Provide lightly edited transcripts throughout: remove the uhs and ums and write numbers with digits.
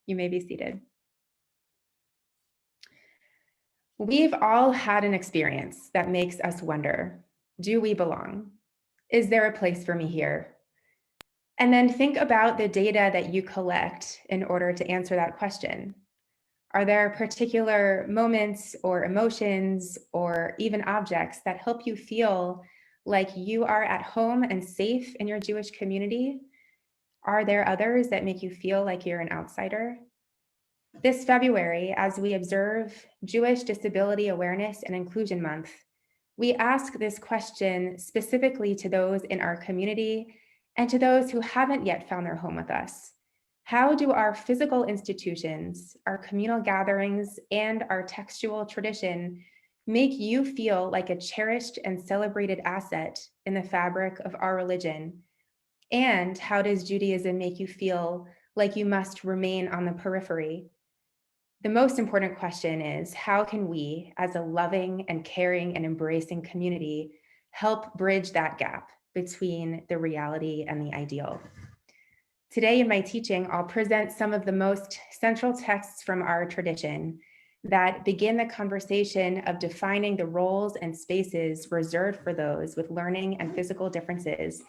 You may be seated. We've all had an experience that makes us wonder, do we belong? Is there a place for me here? And then think about the data that you collect in order to answer that question. Are there particular moments or emotions or even objects that help you feel like you are at home and safe in your Jewish community? Are there others that make you feel like you're an outsider? This February, as we observe Jewish Disability Awareness and Inclusion Month, we ask this question specifically to those in our community and to those who haven't yet found their home with us. How do our physical institutions, our communal gatherings, and our textual tradition make you feel like a cherished and celebrated asset in the fabric of our religion? And how does Judaism make you feel like you must remain on the periphery? The most important question is, how can we, as a loving and caring and embracing community, help bridge that gap between the reality and the ideal? Today in my teaching, I'll present some of the most central texts from our tradition that begin the conversation of defining the roles and spaces reserved for those with learning and physical differences.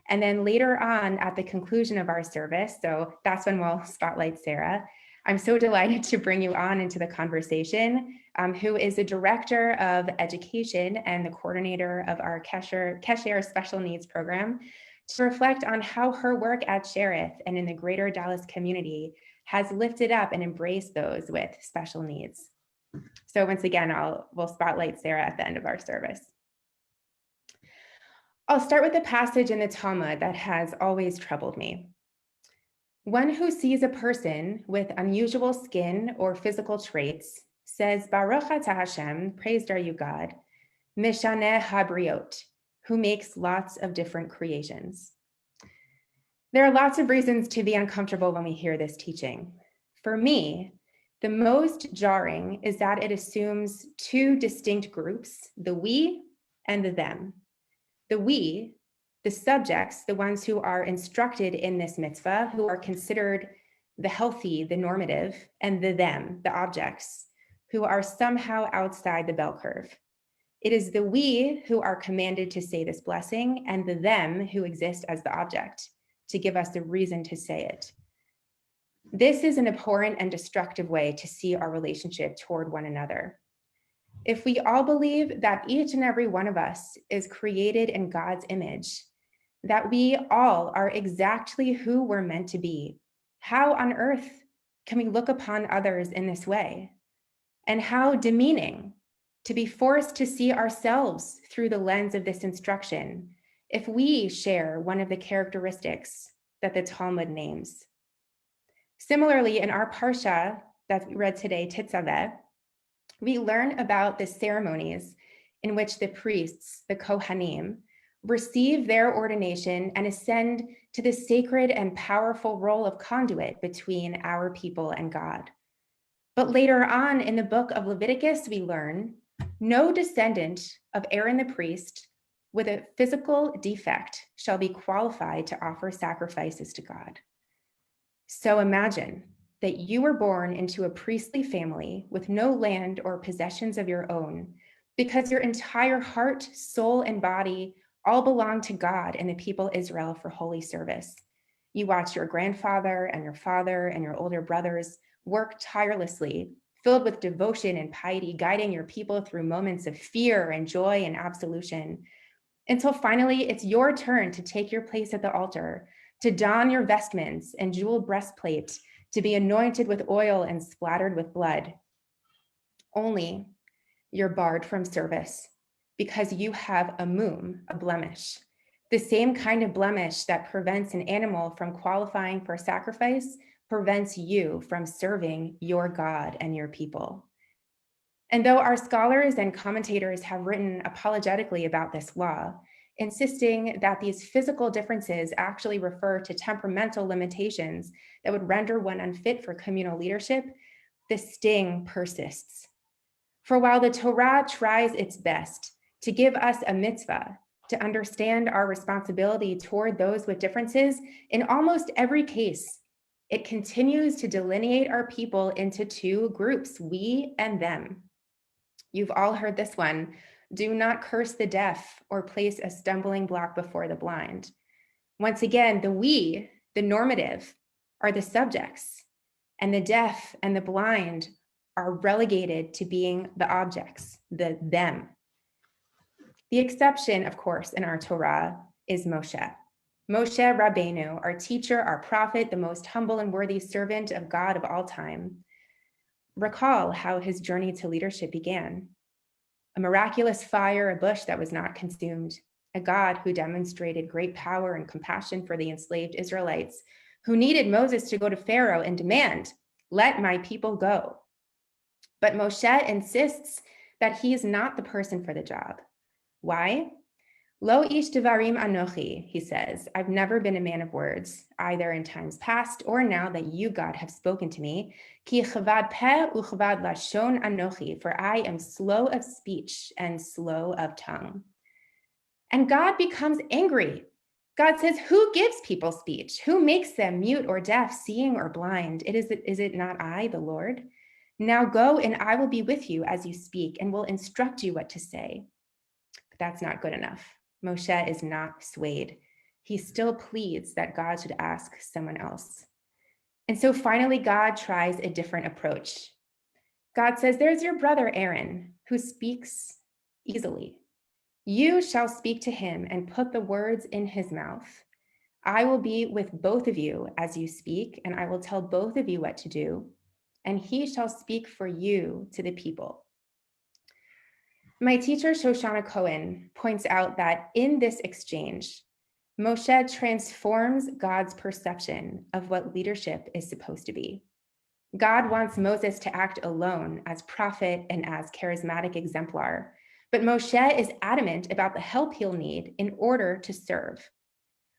And then later on, at the conclusion of our service, so that's when we'll spotlight Sarah, I'm so delighted to bring you on into the conversation, who is the Director of Education and the coordinator of our Kesher Special Needs Program, to reflect on how her work at Shearith and in the greater Dallas community has lifted up and embraced those with special needs. So once again, we'll spotlight Sarah at the end of our service. I'll start with a passage in the Talmud that has always troubled me. One who sees a person with unusual skin or physical traits says, Baruch atah Hashem, praised are you God, Mishaneh habriot, who makes lots of different creations. There are lots of reasons to be uncomfortable when we hear this teaching. For me, the most jarring is that it assumes two distinct groups, the we and the them. The we, the subjects, the ones who are instructed in this mitzvah, who are considered the healthy, the normative, and the them, the objects, who are somehow outside the bell curve. It is the we who are commanded to say this blessing and the them who exist as the object to give us the reason to say it. This is an abhorrent and destructive way to see our relationship toward one another. If we all believe that each and every one of us is created in God's image, that we all are exactly who we're meant to be, how on earth can we look upon others in this way? And how demeaning to be forced to see ourselves through the lens of this instruction if we share one of the characteristics that the Talmud names. Similarly, in our parsha that we read today, Tetzaveh, we learn about the ceremonies in which the priests, the Kohanim, receive their ordination and ascend to the sacred and powerful role of conduit between our people and God. But later on in the book of Leviticus, we learn no descendant of Aaron the priest with a physical defect shall be qualified to offer sacrifices to God. So imagine that you were born into a priestly family with no land or possessions of your own, because your entire heart, soul, and body all belong to God and the people Israel for holy service. You watch your grandfather and your father and your older brothers work tirelessly, filled with devotion and piety, guiding your people through moments of fear and joy and absolution, until finally it's your turn to take your place at the altar, to don your vestments and jeweled breastplate, to be anointed with oil and splattered with blood. Only you're barred from service because you have a mum, a blemish, the same kind of blemish that prevents an animal from qualifying for sacrifice prevents you from serving your God and your people. And though our scholars and commentators have written apologetically about this law, insisting that these physical differences actually refer to temperamental limitations that would render one unfit for communal leadership, the sting persists. For while the Torah tries its best to give us a mitzvah, to understand our responsibility toward those with differences, in almost every case, It continues to delineate our people into two groups, we and them. You've all heard this one. Do not curse the deaf or place a stumbling block before the blind. Once again, the we, the normative, are the subjects, and the deaf and the blind are relegated to being the objects, the them. The exception, of course, in our Torah is Moshe. Moshe Rabbeinu, our teacher, our prophet, the most humble and worthy servant of God of all time. Recall how his journey to leadership began. A miraculous fire, a bush that was not consumed, a God who demonstrated great power and compassion for the enslaved Israelites, who needed Moses to go to Pharaoh and demand, "Let my people go." But Moshe insists that he is not the person for the job. Why? Lo ish devarim anochi, he says. I've never been a man of words, either in times past or now that you, God, have spoken to me. Ki chavad peh uchavad lashon anochi, for I am slow of speech and slow of tongue. And God becomes angry. God says, who gives people speech? Who makes them mute or deaf, seeing or blind? Is it not I, the Lord? Now go and I will be with you as you speak and will instruct you what to say. But that's not good enough. Moshe is not swayed. He still pleads that God should ask someone else. And so finally, God tries a different approach. God says, there's your brother Aaron, who speaks easily. You shall speak to him and put the words in his mouth. I will be with both of you as you speak, and I will tell both of you what to do, and he shall speak for you to the people. My teacher, Shoshana Cohen, points out that in this exchange, Moshe transforms God's perception of what leadership is supposed to be. God wants Moses to act alone as prophet and as charismatic exemplar, but Moshe is adamant about the help he'll need in order to serve.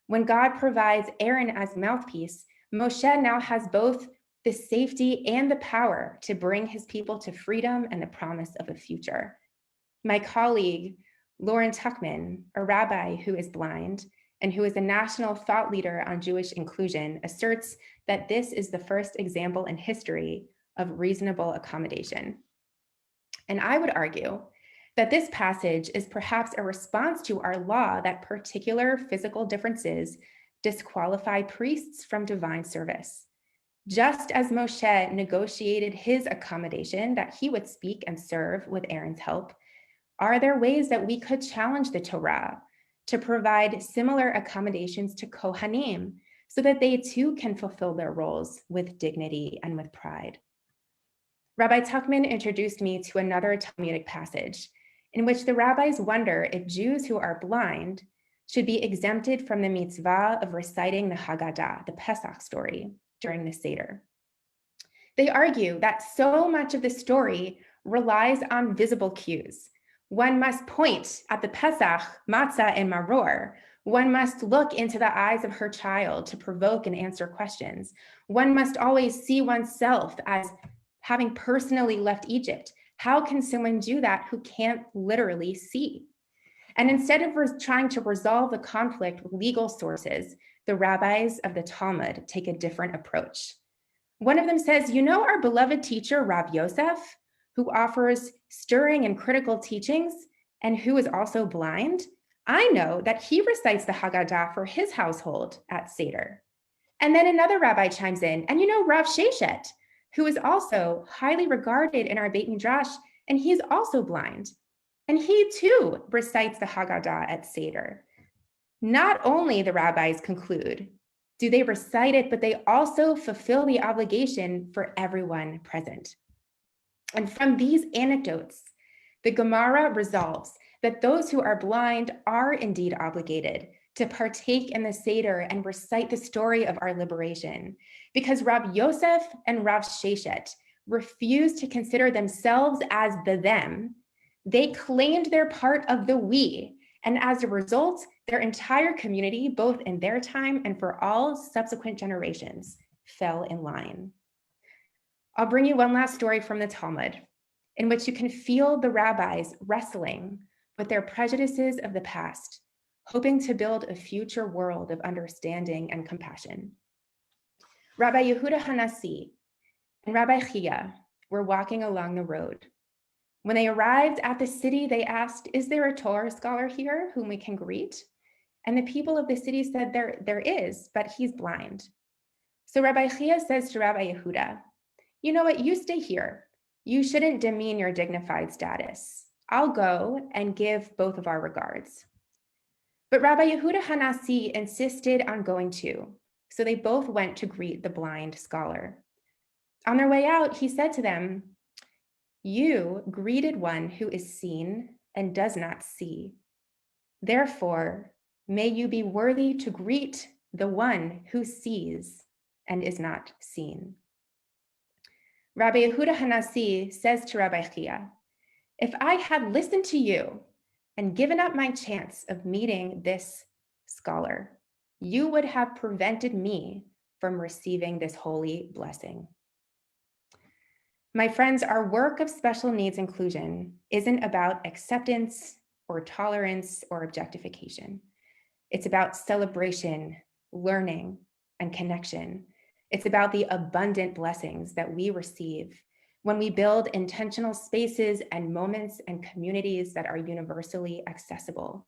When God provides Aaron as mouthpiece, Moshe now has both the safety and the power to bring his people to freedom and the promise of a future. My colleague, Lauren Tuckman, a rabbi who is blind and who is a national thought leader on Jewish inclusion, asserts that this is the first example in history of reasonable accommodation. And I would argue that this passage is perhaps a response to our law that particular physical differences disqualify priests from divine service. Just as Moshe negotiated his accommodation that he would speak and serve with Aaron's help, are there ways that we could challenge the Torah to provide similar accommodations to Kohanim so that they too can fulfill their roles with dignity and with pride? Rabbi Tuckman introduced me to another Talmudic passage in which the rabbis wonder if Jews who are blind should be exempted from the mitzvah of reciting the Haggadah, the Pesach story, during the Seder. They argue that so much of the story relies on visible cues. One must point at the Pesach, matzah, and maror. One must look into the eyes of her child to provoke and answer questions. One must always see oneself as having personally left Egypt. How can someone do that who can't literally see? And instead of trying to resolve the conflict with legal sources, the rabbis of the Talmud take a different approach. One of them says, you know our beloved teacher, Rav Yosef, who offers stirring and critical teachings and who is also blind? I know that he recites the Haggadah for his household at Seder. And then another rabbi chimes in, and you know Rav Sheshet, who is also highly regarded in our Beit Midrash, and he's also blind. And he too recites the Haggadah at Seder. Not only, the rabbis conclude, do they recite it, but they also fulfill the obligation for everyone present. And from these anecdotes, the Gemara resolves that those who are blind are indeed obligated to partake in the Seder and recite the story of our liberation, because Rav Yosef and Rav Sheshet refused to consider themselves as the them. They claimed their part of the we, and as a result, their entire community, both in their time and for all subsequent generations, fell in line. I'll bring you one last story from the Talmud, in which you can feel the rabbis wrestling with their prejudices of the past, hoping to build a future world of understanding and compassion. Rabbi Yehuda Hanasi and Rabbi Chia were walking along the road. When they arrived at the city, they asked, "Is there a Torah scholar here whom we can greet?" And the people of the city said, there is, but he's blind. So Rabbi Chia says to Rabbi Yehuda, "You know what? You stay here. You shouldn't demean your dignified status. I'll go and give both of our regards." But Rabbi Yehuda Hanasi insisted on going too. So they both went to greet the blind scholar. On their way out, he said to them, "You greeted one who is seen and does not see. Therefore, may you be worthy to greet the one who sees and is not seen." Rabbi Yehuda Hanasi says to Rabbi Chia, "If I had listened to you and given up my chance of meeting this scholar, you would have prevented me from receiving this holy blessing." My friends, our work of special needs inclusion isn't about acceptance or tolerance or objectification. It's about celebration, learning, and connection. It's about the abundant blessings that we receive when we build intentional spaces and moments and communities that are universally accessible.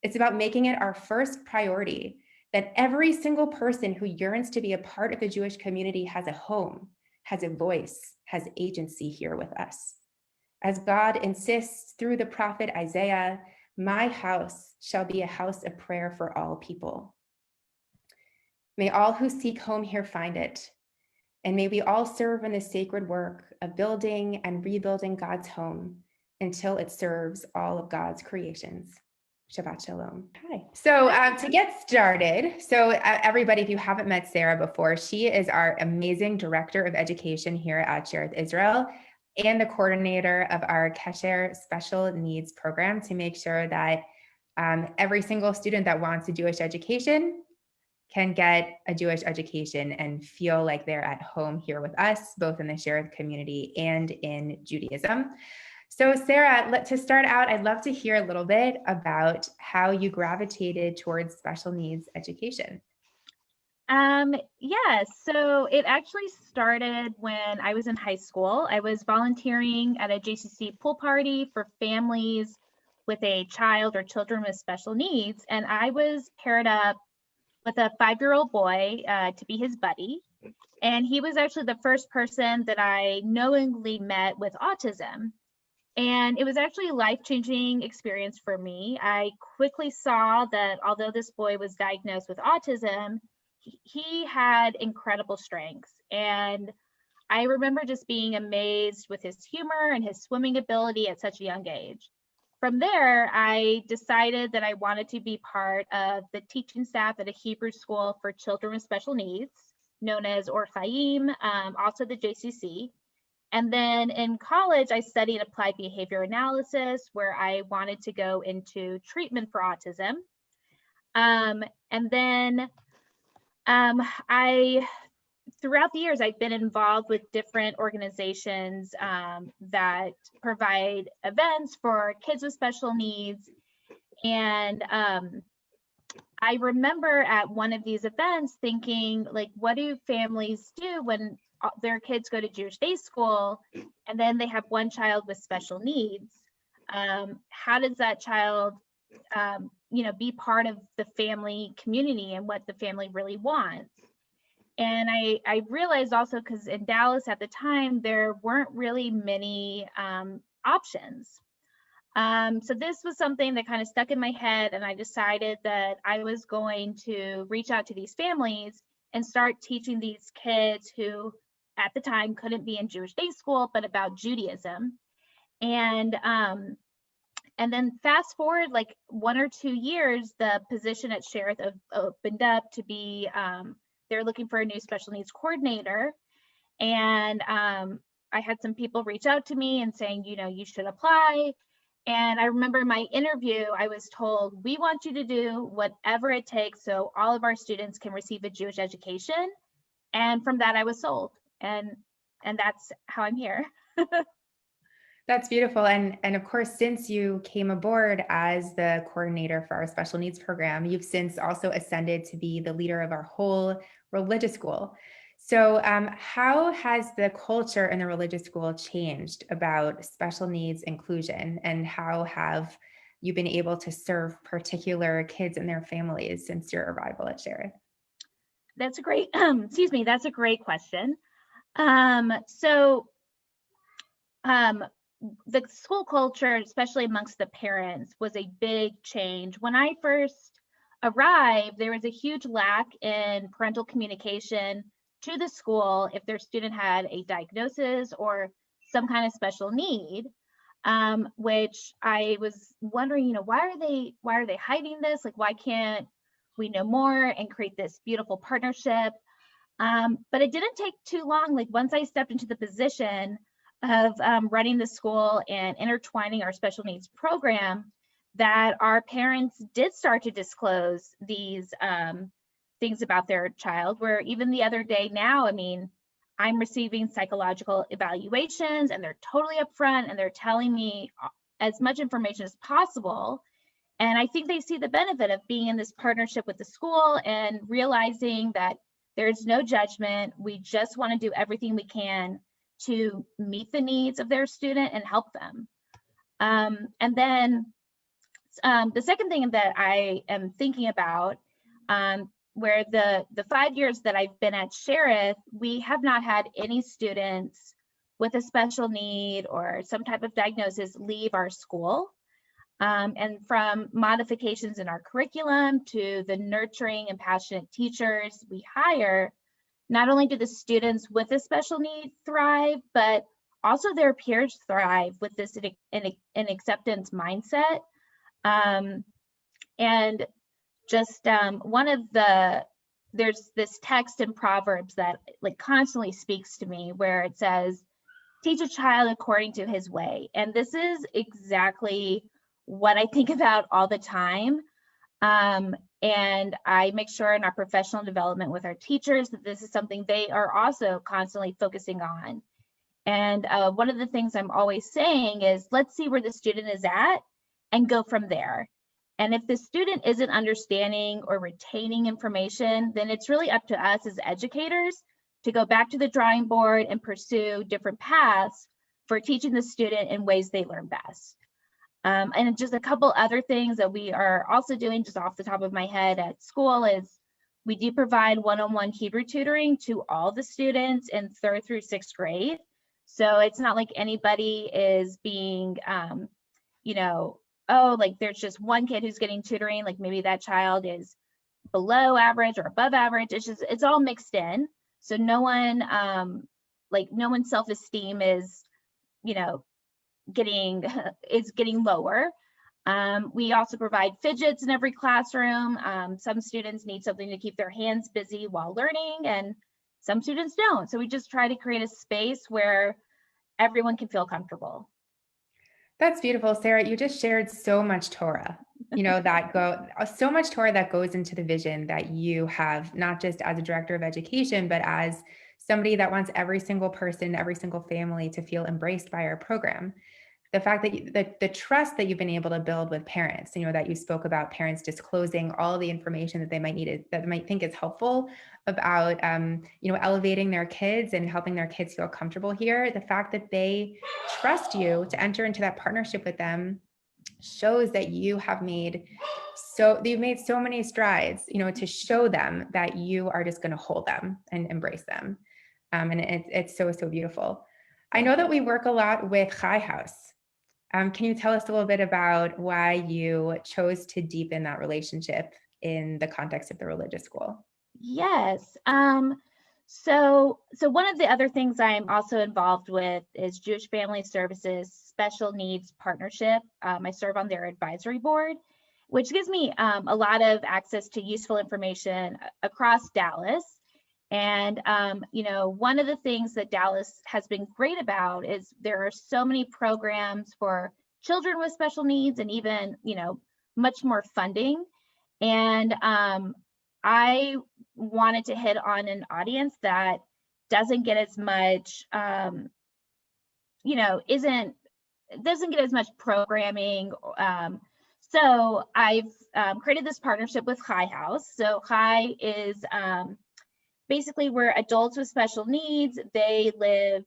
It's about making it our first priority that every single person who yearns to be a part of the Jewish community has a home, has a voice, has agency here with us. As God insists through the prophet Isaiah, "My house shall be a house of prayer for all people." May all who seek home here find it. And may we all serve in the sacred work of building and rebuilding God's home until it serves all of God's creations. Shabbat Shalom. Hi. So to get started, everybody, if you haven't met Sarah before, she is our amazing director of education here at Shearith Israel and the coordinator of our Kesher special needs program to make sure that every single student that wants a Jewish education can get a Jewish education and feel like they're at home here with us, both in the Shearith community and in Judaism. So Sarah, to start out, I'd love to hear a little bit about how you gravitated towards special needs education. Yeah, so it actually started when I was in high school. I was volunteering at a JCC pool party for families with a child or children with special needs, and I was paired up with a 5-year-old boy to be his buddy. And he was actually the first person that I knowingly met with autism. And it was actually a life-changing experience for me. I quickly saw that although this boy was diagnosed with autism, he had incredible strengths. And I remember just being amazed with his humor and his swimming ability at such a young age. From there, I decided that I wanted to be part of the teaching staff at a Hebrew school for children with special needs, known as Or Chaim, also the JCC. And then in college, I studied applied behavior analysis, where I wanted to go into treatment for autism. And then throughout the years, I've been involved with different organizations that provide events for kids with special needs. And I remember at one of these events thinking, like, what do families do when their kids go to Jewish day school and then they have one child with special needs? How does that child, be part of the family community and what the family really wants? And I realized also, because in Dallas at the time, there weren't really many options. So this was something that kind of stuck in my head, and I decided that I was going to reach out to these families and start teaching these kids who at the time couldn't be in Jewish day school, but about Judaism. And then fast forward like 1 or 2 years, the position at Shearith opened up to be, they're looking for a new special needs coordinator. And I had some people reach out to me and saying, you should apply. And I remember my interview, I was told, we want you to do whatever it takes so all of our students can receive a Jewish education. And from that, I was sold. And that's how I'm here. That's beautiful. And of course, since you came aboard as the coordinator for our special needs program, you've since also ascended to be the leader of our whole religious school. So how has the culture in the religious school changed about special needs inclusion, and how have you been able to serve particular kids and their families since your arrival at Shearith? That's a great, excuse me, that's a great question. So the school culture, especially amongst the parents, was a big change. When I first arrived, there was a huge lack in parental communication to the school if their student had a diagnosis or some kind of special need, which I was wondering, why are they hiding this? Like, why can't we know more and create this beautiful partnership? But it didn't take too long. Like, once I stepped into the position of running the school and intertwining our special needs program, that our parents did start to disclose these things about their child, where even the other day now, I mean, I'm receiving psychological evaluations and they're totally upfront and they're telling me as much information as possible. And I think they see the benefit of being in this partnership with the school and realizing that there's no judgment. We just want to do everything we can to meet the needs of their student and help them. And then the second thing that I am thinking about, where the 5 years that I've been at Shearith, we have not had any students with a special need or some type of diagnosis leave our school. And from modifications in our curriculum to the nurturing and passionate teachers we hire, not only do the students with a special need thrive, but also their peers thrive with this an acceptance mindset. And just there's this text in Proverbs that like constantly speaks to me, where it says, teach a child according to his way. And this is exactly what I think about all the time. And I make sure in our professional development with our teachers that this is something they are also constantly focusing on. And one of the things I'm always saying is, let's see where the student is at and go from there. And if the student isn't understanding or retaining information, then it's really up to us as educators to go back to the drawing board and pursue different paths for teaching the student in ways they learn best. And just a couple other things that we are also doing just off the top of my head at school is we do provide one-on-one Hebrew tutoring to all the students in 3rd through 6th grade. So it's not like anybody is being, oh, like there's just one kid who's getting tutoring, like maybe that child is below average or above average. It's all mixed in. So no one, no one's self-esteem is, getting lower. We also provide fidgets in every classroom. Some students need something to keep their hands busy while learning, and some students don't. So we just try to create a space where everyone can feel comfortable. That's beautiful, Sarah. You just shared so much Torah, so much Torah that goes into the vision that you have, not just as a director of education, but as somebody that wants every single person, every single family to feel embraced by our program. The fact that the trust that you've been able to build with parents, that you spoke about parents disclosing all the information that they might need, that they might think is helpful about, elevating their kids and helping their kids feel comfortable here. The fact that they trust you to enter into that partnership with them shows that you've made so many strides, to show them that you are just going to hold them and embrace them. And it's so beautiful. I know that we work a lot with Chai House. Can you tell us a little bit about why you chose to deepen that relationship in the context of the religious school? Yes. So one of the other things I'm also involved with is Jewish Family Services Special Needs Partnership. I serve on their advisory board, which gives me a lot of access to useful information across Dallas. And, one of the things that Dallas has been great about is there are so many programs for children with special needs and even, much more funding. And I wanted to hit on an audience that doesn't get as much, doesn't get as much programming. So I've created this partnership with Chai House. So Chai is basically we're adults with special needs. They live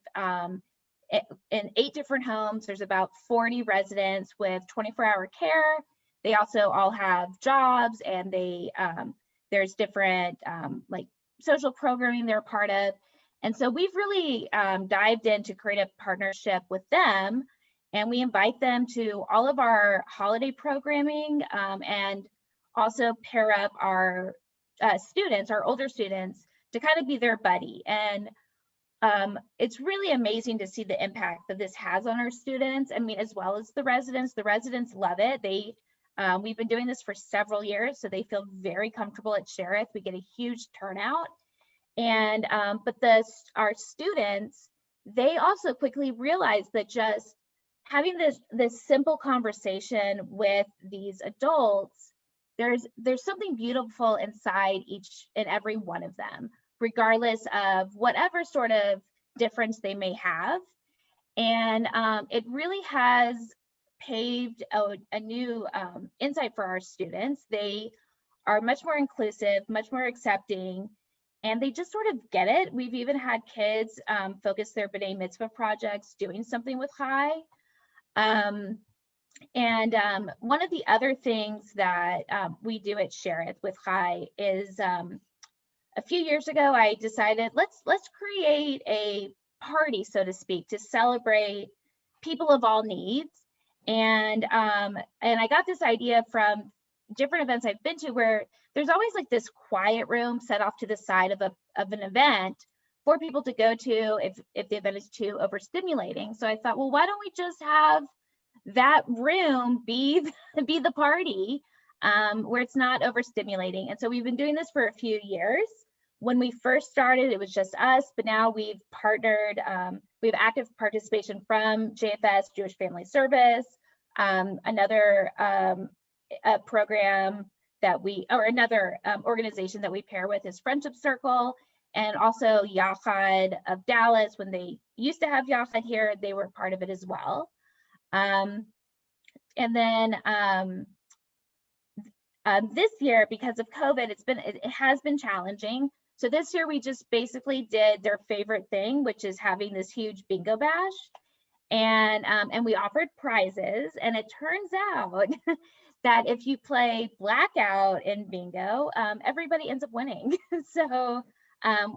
in 8 different homes. There's about 40 residents with 24-hour care. They also all have jobs, and there's different like social programming they're a part of. And so we've really dived in to create a partnership with them, and we invite them to all of our holiday programming, and also pair up our students, our older students, to kind of be their buddy. And it's really amazing to see the impact that this has on our students. I mean, as well as the residents. The residents love it. We've been doing this for several years, so they feel very comfortable at Shearith. We get a huge turnout. And but our students, they also quickly realize that just having this simple conversation with these adults, there's something beautiful inside each and every one of them, regardless of whatever sort of difference they may have. And it really has paved a new insight for our students. They are much more inclusive, much more accepting, and they just sort of get it. We've even had kids focus their B'nai Mitzvah projects doing something with Chai. And one of the other things that we do at Shearith with Chai is a few years ago, I decided let's create a party, so to speak, to celebrate people of all needs. And I got this idea from different events I've been to, where there's always like this quiet room set off to the side of an event for people to go to if the event is too overstimulating. So I thought, well, why don't we just have that room be the party where it's not overstimulating? And so we've been doing this for a few years. When we first started, it was just us, but now we've partnered. We have active participation from JFS, Jewish Family Service, another program another organization that we pair with is Friendship Circle, and also Yachad of Dallas. When they used to have Yachad here, they were part of it as well. And then this year, because of COVID, it has been challenging. So this year we just basically did their favorite thing, which is having this huge bingo bash, and we offered prizes. And it turns out that if you play blackout in bingo, everybody ends up winning. So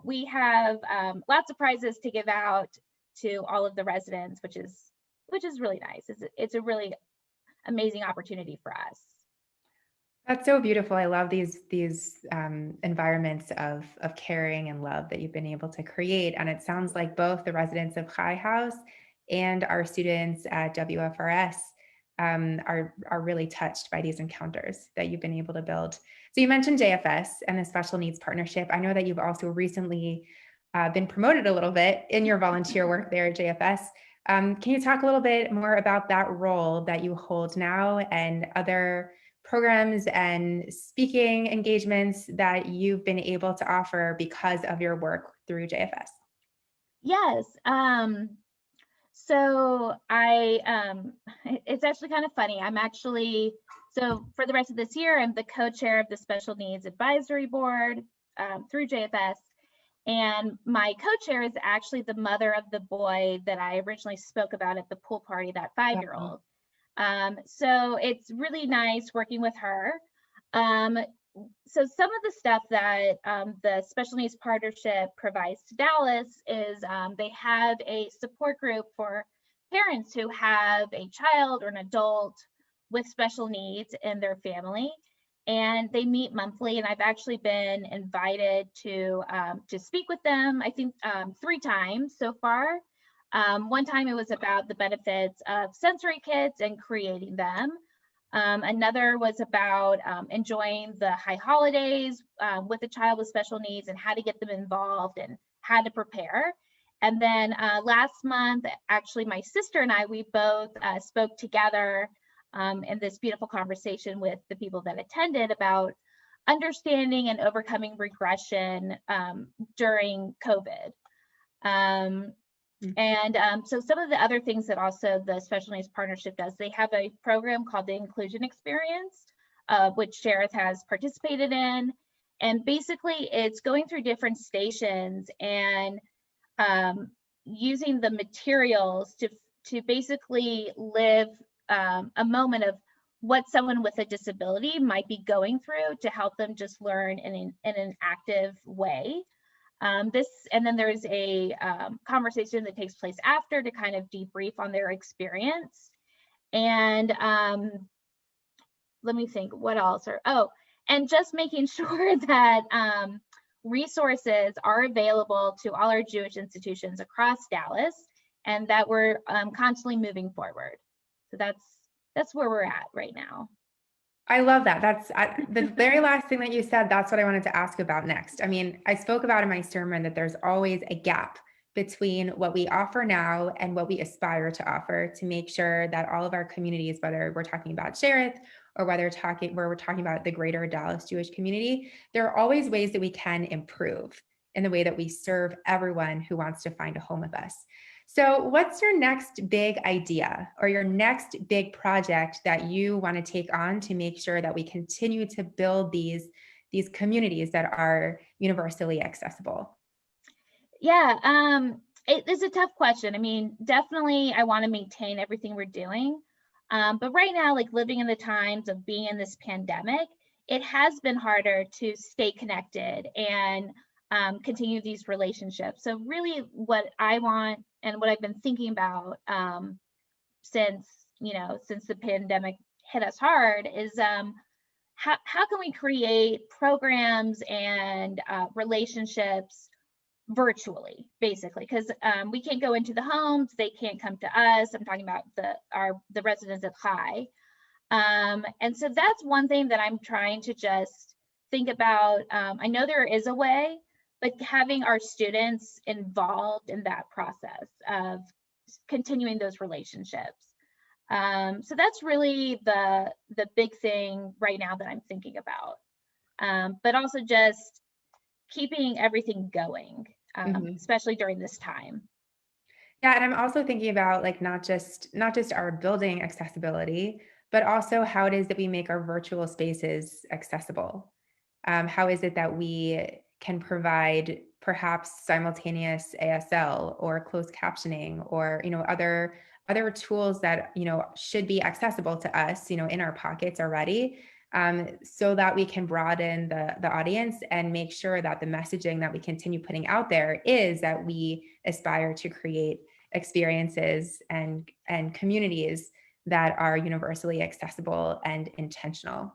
we have lots of prizes to give out to all of the residents, which is really nice. It's a really amazing opportunity for us. That's so beautiful. I love these environments of caring and love that you've been able to create. And it sounds like both the residents of Chai House and our students at WFRS are really touched by these encounters that you've been able to build. So you mentioned JFS and the Special Needs Partnership. I know that you've also recently been promoted a little bit in your volunteer work there at JFS. Can you talk a little bit more about that role that you hold now and other programs and speaking engagements that you've been able to offer because of your work through JFS? Yes. So it's actually kind of funny. So for the rest of this year, I'm the co-chair of the Special Needs Advisory Board through JFS. And my co-chair is actually the mother of the boy that I originally spoke about at the pool party, that 5-year-old. So it's really nice working with her. So some of the stuff that the Special Needs Partnership provides to Dallas is they have a support group for parents who have a child or an adult with special needs in their family, and they meet monthly. And I've actually been invited to speak with them, I think 3 times so far. One time it was about the benefits of sensory kits and creating them. Another was about enjoying the high holidays with a child with special needs and how to get them involved and how to prepare. And then last month, actually, my sister and I, we both spoke together in this beautiful conversation with the people that attended about understanding and overcoming regression during COVID. So some of the other things that also the Special Needs Partnership does, they have a program called the Inclusion Experience, which Shearith has participated in. And basically it's going through different stations and using the materials to basically live a moment of what someone with a disability might be going through to help them just learn in an active way. And then there's a conversation that takes place after to kind of debrief on their experience. And let me think, what else? And just making sure that resources are available to all our Jewish institutions across Dallas, and that we're constantly moving forward. So that's where we're at right now. I love that. That's the very last thing that you said. That's what I wanted to ask about next. I mean, I spoke about in my sermon that there's always a gap between what we offer now and what we aspire to offer, to make sure that all of our communities, whether we're talking about Shearith or whether we're talking about the greater Dallas Jewish community, there are always ways that we can improve in the way that we serve everyone who wants to find a home with us. So what's your next big idea or your next big project that you want to take on to make sure that we continue to build these communities that are universally accessible? Yeah, it is a tough question. I mean, definitely I want to maintain everything we're doing. But right now, like living in the times of being in this pandemic, it has been harder to stay connected and continue these relationships. So really what I want and what I've been thinking about since the pandemic hit us hard is how can we create programs and relationships virtually, basically, because we can't go into the homes, they can't come to us. I'm talking about the residents of Chai. And so that's one thing that I'm trying to just think about. I know there is a way, but having our students involved in that process of continuing those relationships. So that's really the big thing right now that I'm thinking about. But also just keeping everything going, especially during this time. Yeah, and I'm also thinking about like not just our building accessibility, but also how it is that we make our virtual spaces accessible. How is it that we can provide perhaps simultaneous ASL or closed captioning or other tools that should be accessible to us in our pockets already, so that we can broaden the audience and make sure that the messaging that we continue putting out there is that we aspire to create experiences and communities that are universally accessible and intentional.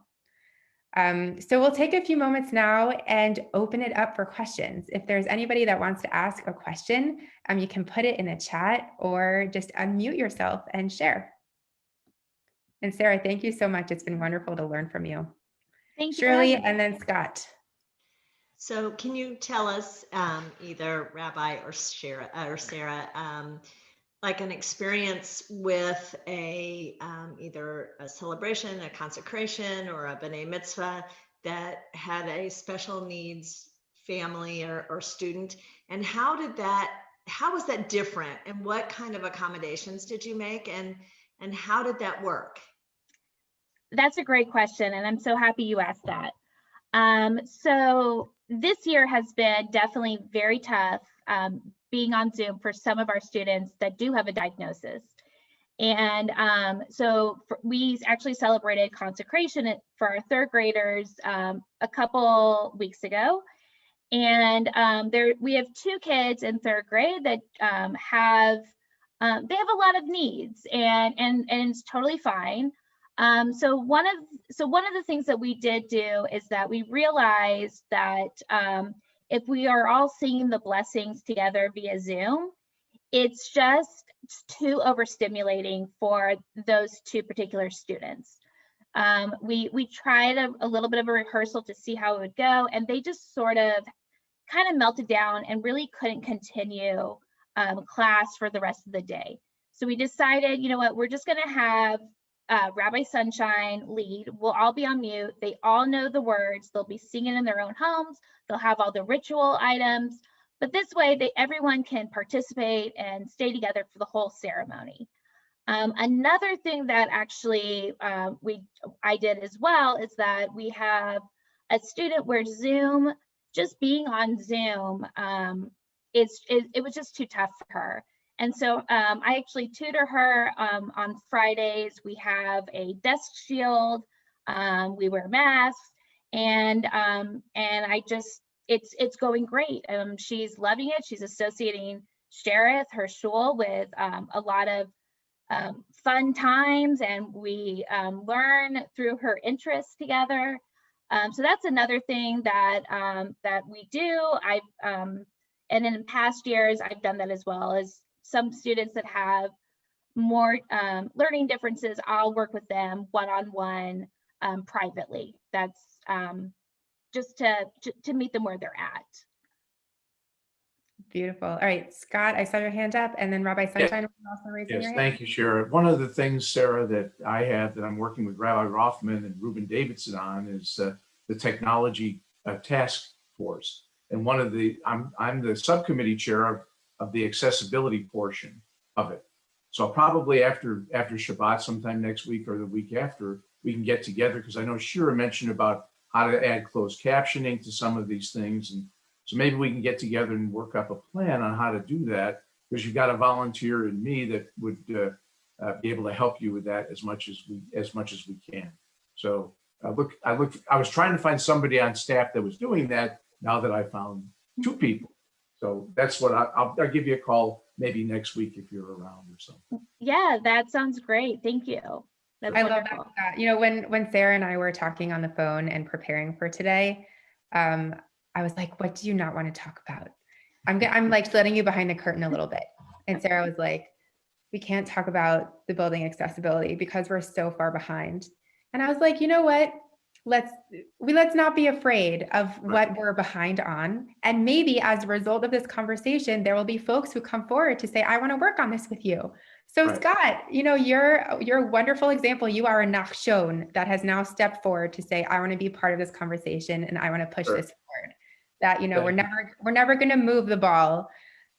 So we'll take a few moments now and open it up for questions. If there's anybody that wants to ask a question, you can put it in the chat or just unmute yourself and share. And Sarah, thank you so much. It's been wonderful to learn from you. Thank you. Shirley, and then Scott. So can you tell us, either Rabbi or Sarah, like an experience with either a celebration, a consecration, or a B'nai Mitzvah that had a special needs family or student, and how was that different, and what kind of accommodations did you make, and how did that work? That's a great question, and I'm so happy you asked that. So this year has been definitely very tough, being on Zoom for some of our students that do have a diagnosis. And we actually celebrated consecration for our third graders a couple weeks ago. And we have two kids in third grade that have a lot of needs, and it's totally fine. So one of the things that we did do is that we realized that if we are all seeing the blessings together via Zoom, it's just too overstimulating for those two particular students. We tried a little bit of a rehearsal to see how it would go, and they just sort of kind of melted down and really couldn't continue class for the rest of the day. So we decided, you know what, we're just gonna have Rabbi Sunshine lead. We'll all be on mute. They all know the words. They'll be singing in their own homes. They'll have all the ritual items, but this way everyone can participate and stay together for the whole ceremony. Another thing that actually I did as well is that we have a student where Zoom, just being on Zoom, it was just too tough for her. And so I actually tutor her on Fridays. We have a desk shield, we wear masks, and I just, it's going great. She's loving it. She's associating Shearith, her shul, with a lot of fun times, and we learn through her interests together. So that's another thing that that we do. And in past years, I've done that as well. As some students that have more learning differences, I'll work with them one-on-one privately. That's just to meet them where they're at. Beautiful. All right, Scott, I saw your hand up, and then Rabbi Sunshine was also raising your Yes, hand. thank you, Shira. One of the things, Sarah, that I have that I'm working with Rabbi Rothman and Ruben Davidson on is the technology task force. And one of the, I'm the subcommittee chair of the accessibility portion of it. So probably after Shabbat, sometime next week or the week after, we can get together, because I know Shira mentioned about how to add closed captioning to some of these things. And so maybe we can get together and work up a plan on how to do that, because you've got a volunteer in me that would be able to help you with that as much as we can. So I was trying to find somebody on staff that was doing that. Now that I found two people, so that's what I'll give you a call maybe next week if you're around or something. Yeah, that sounds great. Thank you. That's I wonderful. love that. You know, when Sarah and I were talking on the phone and preparing for today, I was like, "What do you not want to talk about?" I'm like letting you behind the curtain a little bit, and Sarah was like, "We can't talk about the building accessibility because we're so far behind." And I was like, "You know what? Let's not be afraid of what we're behind on. And maybe as a result of this conversation, there will be folks who come forward to say, I want to work on this with you." So Right. Scott, you know, you're a wonderful example. You are a Nachshon that has now stepped forward to say, I want to be part of this conversation and I want to push Sure. this forward. That, you know, Thank you. we're never going to move the ball.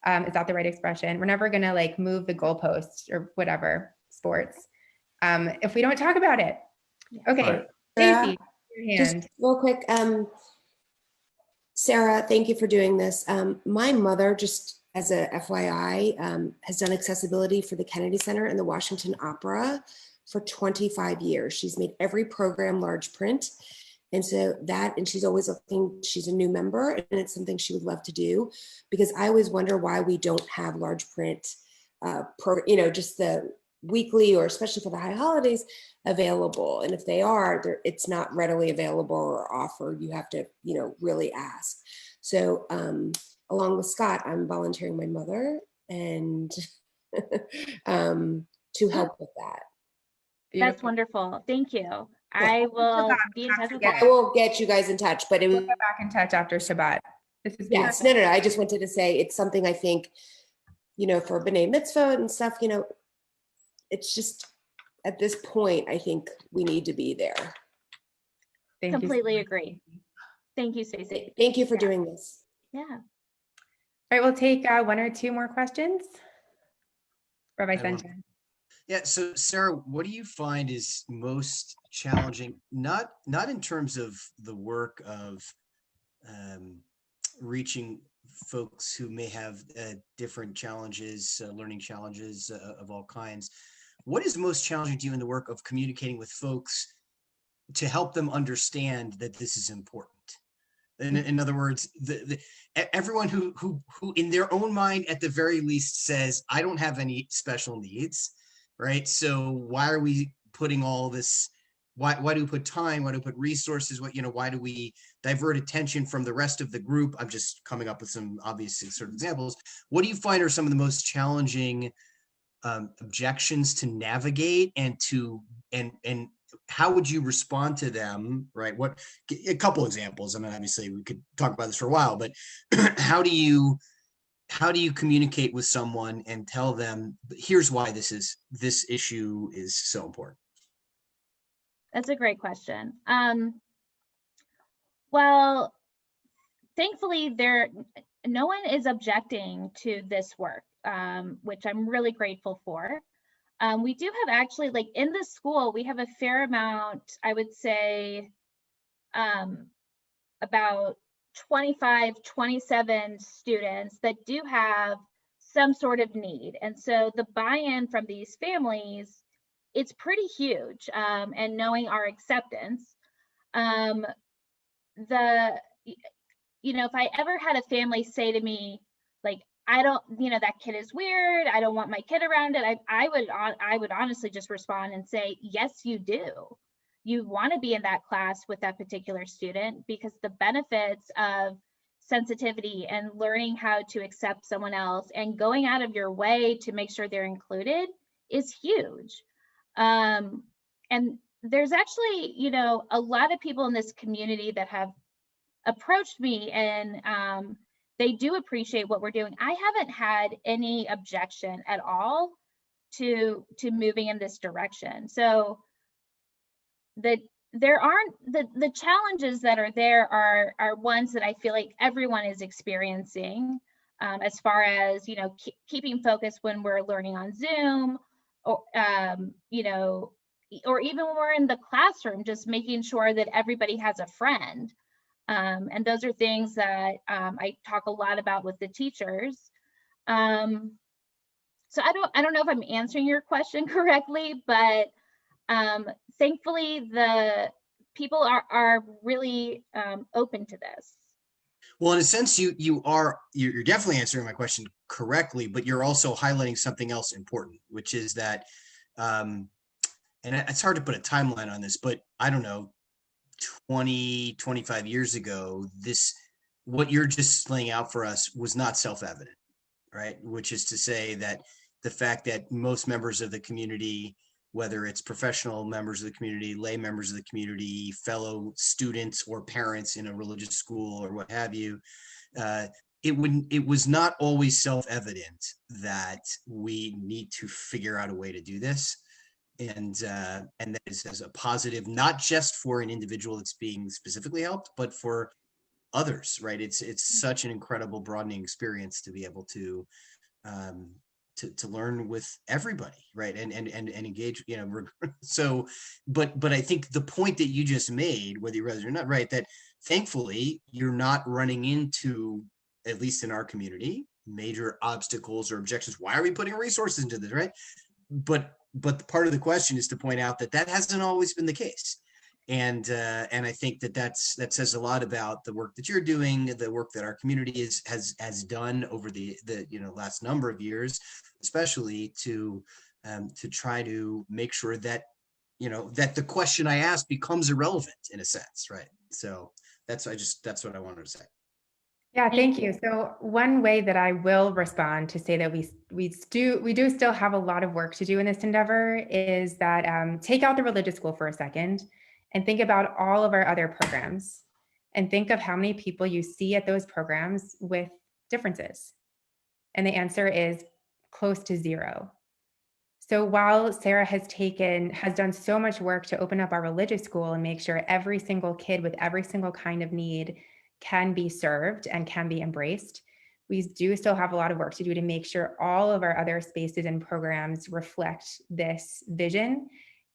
Is that the right expression? We're never going to like move the goalposts or whatever sports if we don't talk about it. Okay, Right. Stacey, your Just hand. real quick, Sarah, thank you for doing this. My mother, just as a FYI, has done accessibility for the Kennedy Center and the Washington Opera for 25 years. She's made every program large print. And so and she's always looking, she's a new member, and it's something she would love to do, because I always wonder why we don't have large print, just the weekly, or especially for the high holidays, available. And if they are, it's not readily available or offered. You have to, really ask. So along with Scott, I'm volunteering my mother and to help with that. Beautiful. That's wonderful. Thank you. I will be in touch with I her. will get you guys in touch, but it We'll was, get back in touch after Shabbat. This is yes, beautiful. no. I just wanted to say it's something I think, for B'nai Mitzvah and stuff, it's just at this point, I think we need to be there. Thank you so Completely much. agree. Thank you, Stacey. Thank you for doing this. Yeah. All right, we'll take one or two more questions. Rabbi I will. Sunshine. Yeah. So Sarah, what do you find is most challenging, not in terms of the work of reaching folks who may have different challenges, learning challenges of all kinds. What is most challenging to you in the work of communicating with folks to help them understand that this is important? In other words, everyone who in their own mind at the very least says, I don't have any special needs, right? So why are we putting all this? Why do we put time? Why do we put resources? Why do we divert attention from the rest of the group? I'm just coming up with some obvious sort of examples. What do you find are some of the most challenging objections to navigate and how would you respond to them, right? A couple examples. I mean, obviously we could talk about this for a while, but how do you communicate with someone and tell them, here's why this issue is so important? That's a great question. Well, thankfully no one is objecting to this work, which I'm really grateful for. We do have actually, like in the school, we have a fair amount, I would say, about 25, 27 students that do have some sort of need. And so the buy-in from these families, it's pretty huge. And knowing our acceptance, if I ever had a family say to me, like, I don't, that kid is weird, I don't want my kid around it, I would honestly just respond and say, yes, you do. You want to be in that class with that particular student, because the benefits of sensitivity and learning how to accept someone else and going out of your way to make sure they're included is huge. And there's actually, a lot of people in this community that have approached me, and they do appreciate what we're doing. I haven't had any objection at all to moving in this direction. So the challenges that are there are ones that I feel like everyone is experiencing, as far as keeping focus when we're learning on Zoom, or or even when we're in the classroom, just making sure that everybody has a friend. And those are things that I talk a lot about with the teachers. So I don't know if I'm answering your question correctly, but thankfully the people are really open to this. Well, in a sense, you're definitely answering my question correctly, but you're also highlighting something else important, which is that, and it's hard to put a timeline on this, but I don't know, 20, 25 years ago, what you're just laying out for us was not self-evident, right? Which is to say that the fact that most members of the community, whether it's professional members of the community, lay members of the community, fellow students or parents in a religious school or what have you, it was not always self-evident that we need to figure out a way to do this. And that is as a positive, not just for an individual that's being specifically helped, but for others, right? It's such an incredible broadening experience to be able to learn with everybody, right? And engage, so, but I think the point that you just made, whether you realize it or not, right, that thankfully you're not running into, at least in our community, major obstacles or objections. Why are we putting resources into this, right? But part of the question is to point out that hasn't always been the case. And I think that says a lot about the work that you're doing, the work that our community has done over the last number of years, especially to try to make sure that that the question I asked becomes irrelevant in a sense, right? So that's what I wanted to say. Yeah, thank you. So one way that I will respond to say that we do still have a lot of work to do in this endeavor is that take out the religious school for a second and think about all of our other programs, and think of how many people you see at those programs with differences. And the answer is close to zero. So while Sarah has done so much work to open up our religious school and make sure every single kid with every single kind of need can be served and can be embraced, we do still have a lot of work to do to make sure all of our other spaces and programs reflect this vision.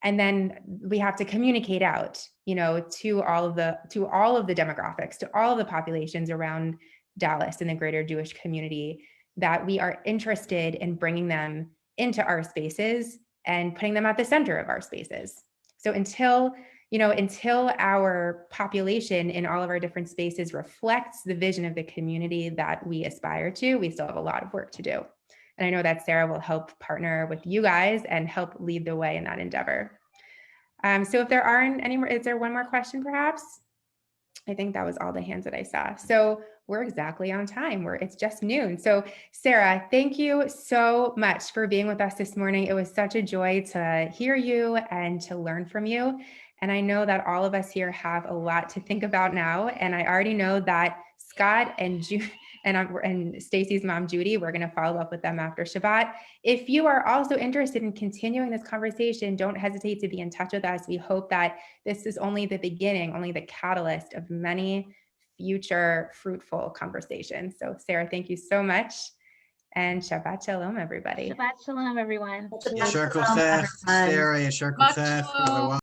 And then we have to communicate out, to all of the demographics, to all of the populations around Dallas and the greater Jewish community, that we are interested in bringing them into our spaces and putting them at the center of our spaces. So until our population in all of our different spaces reflects the vision of the community that we aspire to, we still have a lot of work to do. And I know that Sarah will help partner with you guys and help lead the way in that endeavor. So if there aren't any more, is there one more question perhaps? I think that was all the hands that I saw. So we're exactly on time. It's just noon. So Sarah, thank you so much for being with us this morning. It was such a joy to hear you and to learn from you. And I know that all of us here have a lot to think about now. And I already know that Scott and Stacy's mom, Judy, we're going to follow up with them after Shabbat. If you are also interested in continuing this conversation, don't hesitate to be in touch with us. We hope that this is only the beginning, only the catalyst of many future fruitful conversations. So Sarah, thank you so much. And Shabbat Shalom, everybody. Shabbat Shalom, everyone. Yashar Kochach, Sarah, Yashar Kochach.